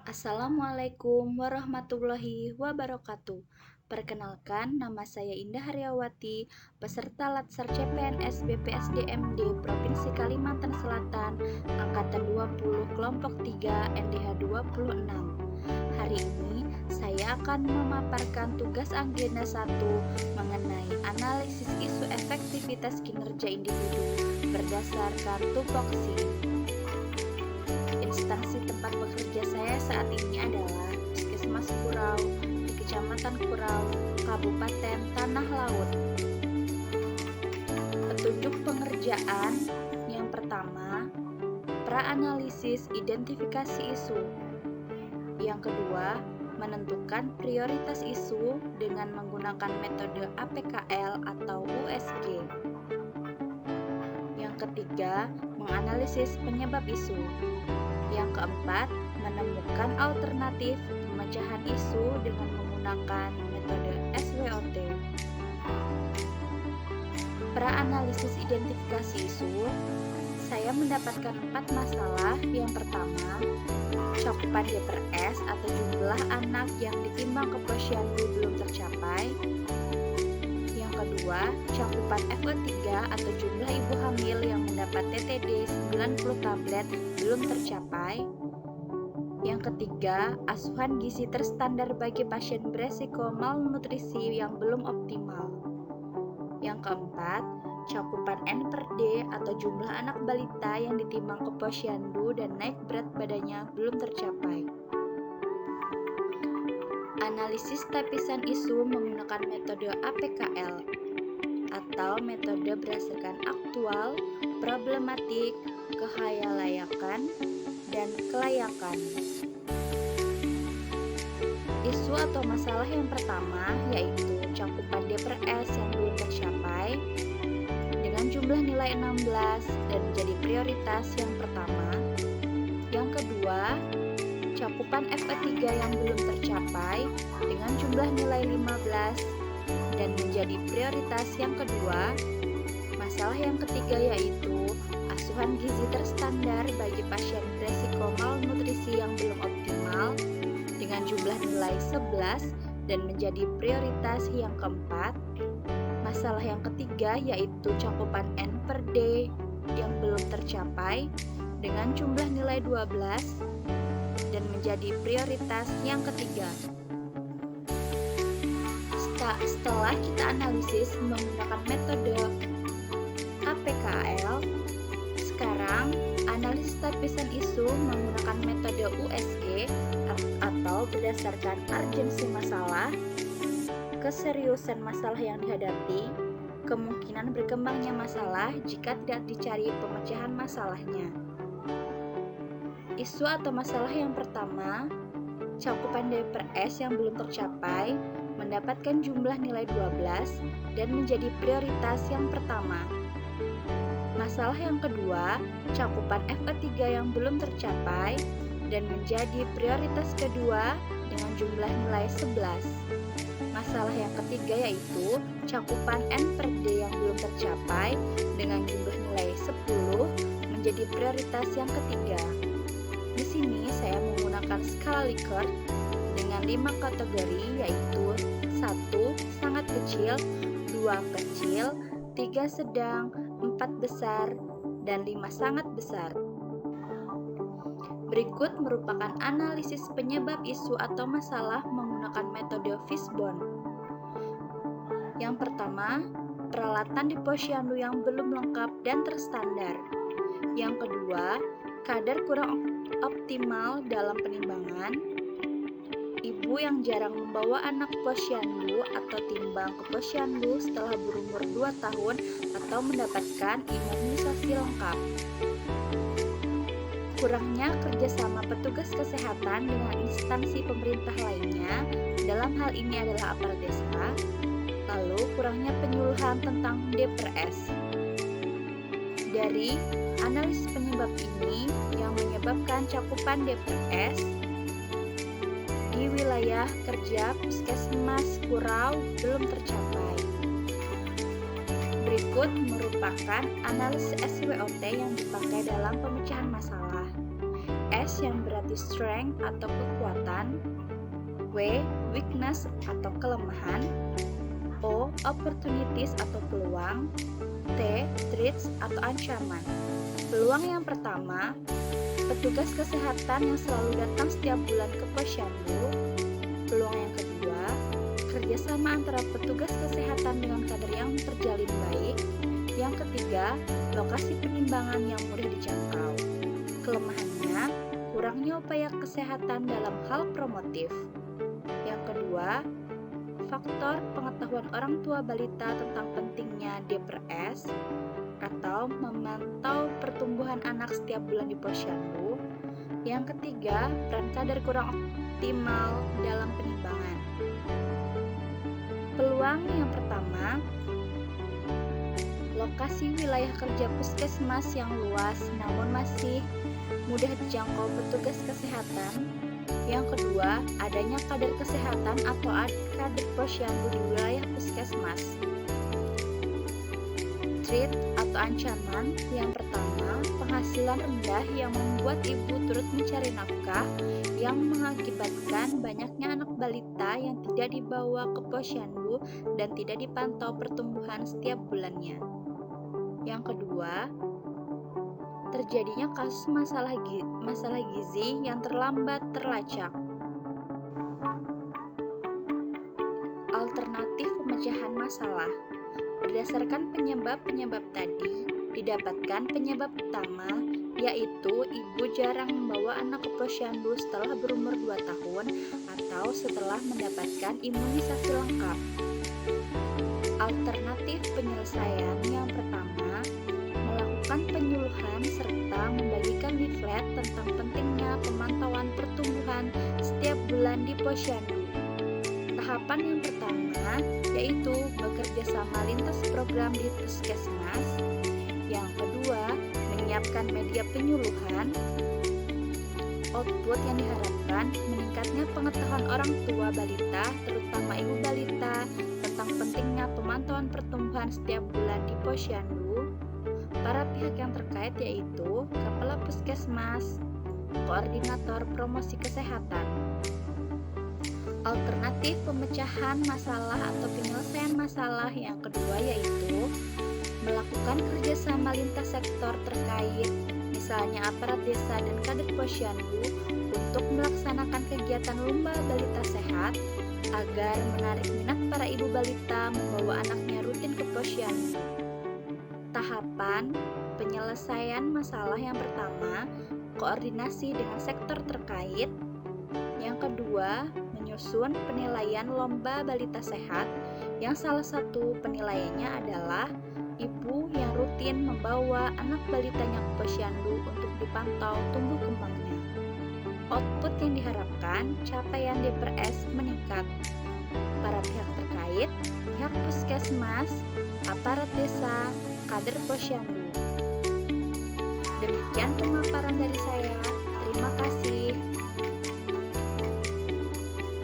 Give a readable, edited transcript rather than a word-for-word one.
Assalamualaikum warahmatullahi wabarakatuh. Perkenalkan, nama saya Indah Haryawati, peserta Latsar CPNS BPSDMD Provinsi Kalimantan Selatan, Angkatan 20, Kelompok 3, NDH 26. Hari ini, saya akan memaparkan tugas agenda 1 mengenai analisis isu efektivitas kinerja individu berdasarkan tupoksi. Instansi tempat bekerja saya saat ini adalah Puskesmas Kurau di Kecamatan Kurau, Kabupaten Tanah Laut. Petunjuk pengerjaan yang pertama, praanalisis identifikasi isu. Yang kedua, menentukan prioritas isu dengan menggunakan metode APKL atau USG. Yang ketiga, menganalisis penyebab isu. Yang keempat, menemukan alternatif pemecahan isu dengan menggunakan metode SWOT. Praanalisis identifikasi isu, saya mendapatkan 4 masalah. Yang pertama, cakupan DPRS atau jumlah anak yang ditimbang keposyandu belum tercapai. Yang kedua, cakupan FO3 atau jumlah ibu hamil yang mendapat TTD 90 tablet belum tercapai. Yang ketiga, asuhan gizi terstandar bagi pasien beresiko malnutrisi yang belum optimal. Yang keempat, cakupan N/D atau jumlah anak balita yang ditimbang keposyandu dan naik berat badannya belum tercapai. Analisis tapisan isu menggunakan metode APKL atau metode berdasarkan aktual, problematik, kehayalayakan, dan kelayakan. Isu atau masalah yang pertama yaitu cakupan DPRS yang belum tercapai dengan jumlah nilai 16 dan menjadi prioritas yang pertama. Yang kedua, cakupan FO3 yang belum tercapai dengan jumlah nilai 15 dan menjadi prioritas yang kedua. Masalah yang ketiga yaitu asuhan gizi terstandar bagi pasien beresiko malnutrisi yang belum optimal dengan jumlah nilai 11 dan menjadi prioritas yang keempat. Masalah yang ketiga yaitu cakupan N/D yang belum tercapai dengan jumlah nilai 12 dan menjadi prioritas yang ketiga. Setelah kita analisis menggunakan metode APKL, sekarang analisis tapisan isu menggunakan metode USG atau berdasarkan urgensi masalah, keseriusan masalah yang dihadapi, kemungkinan berkembangnya masalah jika tidak dicari pemecahan masalahnya. Isu atau masalah yang pertama, cakupan DPRS yang belum tercapai mendapatkan jumlah nilai 12 dan menjadi prioritas yang pertama. Masalah yang kedua, cakupan FO3 yang belum tercapai dan menjadi prioritas kedua dengan jumlah nilai 11. Masalah yang ketiga yaitu cakupan N/D yang belum tercapai dengan jumlah nilai 10 menjadi prioritas yang ketiga. Di sini saya menggunakan skala Likert dengan 5 kategori yaitu 1. Sangat kecil, 2. Kecil, 3. Sedang, 4. Besar, dan 5. Sangat besar. Berikut merupakan analisis penyebab isu atau masalah menggunakan metode Fishbone. Yang pertama, peralatan di posyandu yang belum lengkap dan terstandar. Yang kedua, kadar kurang optimal dalam penimbangan. Ibu yang jarang membawa anak posyandu atau timbang ke posyandu setelah berumur 2 tahun atau mendapatkan imunisasi lengkap. Kurangnya kerjasama petugas kesehatan dengan instansi pemerintah lainnya, dalam hal ini adalah aparat desa. Lalu kurangnya penyuluhan tentang DPRS. Dari analisis penyebab ini yang menyebabkan cakupan DPRS di wilayah kerja Puskesmas Kurau belum tercapai. Berikut merupakan analisis SWOT yang dipakai dalam pemecahan masalah. S yang berarti strength atau kekuatan, W weakness atau kelemahan, O opportunities atau peluang, T threats atau ancaman. Peluang yang pertama, petugas kesehatan yang selalu datang setiap bulan ke posyandu. Peluang yang kedua, kerjasama antara petugas kesehatan dengan kader yang terjalin baik. Yang ketiga, lokasi penimbangan yang mudah dijangkau. Kelemahannya, kurangnya upaya kesehatan dalam hal promotif. Yang kedua, faktor pengetahuan orang tua balita tentang pentingnya DPRS atau memantau pertumbuhan anak setiap bulan di posyandu. Yang ketiga, peran kader kurang optimal dalam penimbangan. Peluang yang pertama, lokasi wilayah kerja puskesmas yang luas namun masih mudah dijangkau petugas kesehatan. Yang kedua, adanya kader kesehatan atau kader posyandu di wilayah puskesmas. Threat atau ancaman yang pertama, penghasilan rendah yang membuat ibu turut mencari nafkah yang mengakibatkan banyaknya anak balita yang tidak dibawa ke posyandu dan tidak dipantau pertumbuhan setiap bulannya. Yang kedua, terjadinya kasus masalah gizi yang terlambat terlacak. Alternatif pemecahan masalah. Berdasarkan penyebab-penyebab tadi, didapatkan penyebab utama, yaitu ibu jarang membawa anak ke posyandu setelah berumur 2 tahun atau setelah mendapatkan imunisasi lengkap. Alternatif penyelesaian yang pertama, melakukan penyuluhan serta membagikan leaflet tentang pentingnya pemantauan pertumbuhan setiap bulan di posyandu. Tahapan yang pertama yaitu bekerja sama lintas program di puskesmas. Yang kedua, menyiapkan media penyuluhan. Output yang diharapkan meningkatnya pengetahuan orang tua balita, terutama ibu balita, tentang pentingnya pemantauan pertumbuhan setiap bulan di posyandu. Para pihak yang terkait yaitu Kepala Puskesmas, Koordinator Promosi Kesehatan. Alternatif pemecahan masalah atau penyelesaian masalah yang kedua yaitu melakukan kerjasama lintas sektor terkait, misalnya aparat desa dan kader posyandu untuk melaksanakan kegiatan lomba balita sehat agar menarik minat para ibu balita membawa anaknya rutin ke posyandu. Tahapan penyelesaian masalah yang pertama, koordinasi dengan sektor terkait. Yang kedua, menyusun penilaian lomba balita sehat yang salah satu penilaiannya adalah ibu yang rutin membawa anak balitanya ke posyandu untuk dipantau tumbuh kembangnya. Output yang diharapkan, capaian DPRS meningkat. Para pihak terkait, pihak puskesmas, aparat desa, kader posyandu. Demikian pemaparan dari saya. Terima kasih.